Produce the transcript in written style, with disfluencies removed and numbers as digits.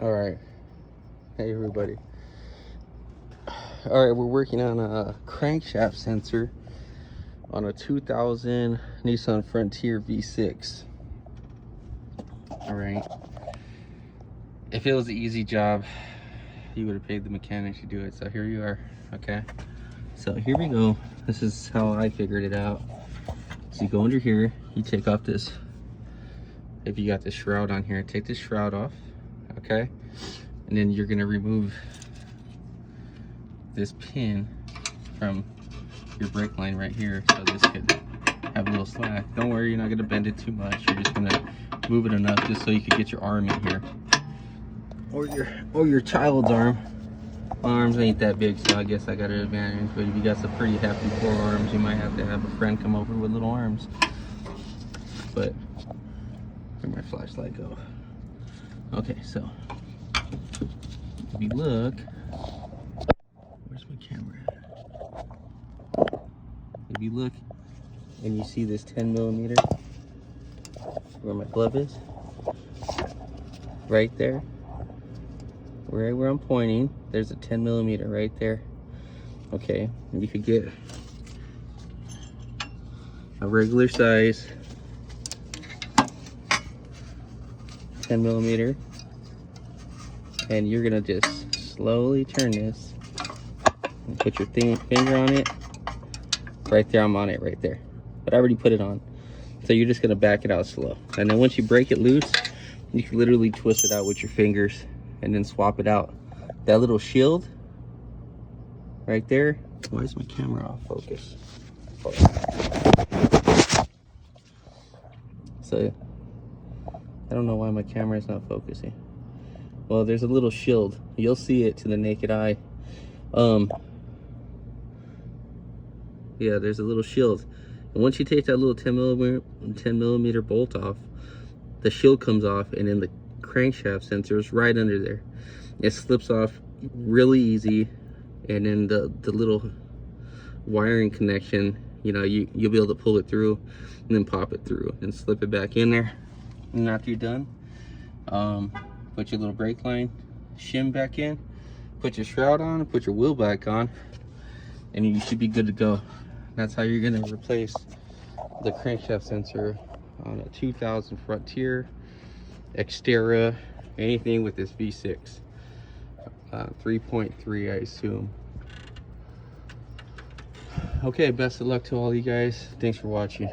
All right. Hey, everybody. All right, we're working on a crankshaft sensor on a 2000 Nissan Frontier V6. All right. If it was an easy job, you would have paid the mechanic to do it. So here you are. Okay. So here we go. This is how I figured it out. So you go under here, you take off this. If you got this shroud on here, take this shroud off. Okay. And then you're gonna remove this pin from your brake line right here, so this could have a little slack. Don't worry, you're not gonna bend it too much. You're just gonna move it enough just so you could get your arm in here, or your child's arm. My arms ain't that big, so I guess I got an advantage. But if you got some pretty hefty forearms, you might have to have a friend come over with little arms. But where'd my flashlight go? Okay, so if you look, where's my camera? If you look and you see this 10mm where my glove is, right there, right where I'm pointing, there's a 10mm right there. Okay, and you could get a regular size 10mm, and you're gonna just slowly turn this and put your finger on it. Right there, I'm on it right there, but I already put it on. So you're just gonna back it out slow, and then once you break it loose, you can literally twist it out with your fingers and then swap it out. That little shield right there. Why is my camera off focus? So I don't know why my camera is not focusing. Well, there's a little shield. You'll see it to the naked eye. Yeah, there's a little shield. And once you take that little 10mm bolt off, the shield comes off, and then the crankshaft sensor is right under there. It slips off really easy, and then the little wiring connection, you know, you'll be able to pull it through and then pop it through and slip it back in there. And after you're done, put your little brake line shim back in, put your shroud on, put your wheel back on, and you should be good to go. That's how you're gonna replace the crankshaft sensor on a 2000 Frontier, Xterra, anything with this V6. 3.3, I assume. Okay, best of luck to all you guys. Thanks for watching.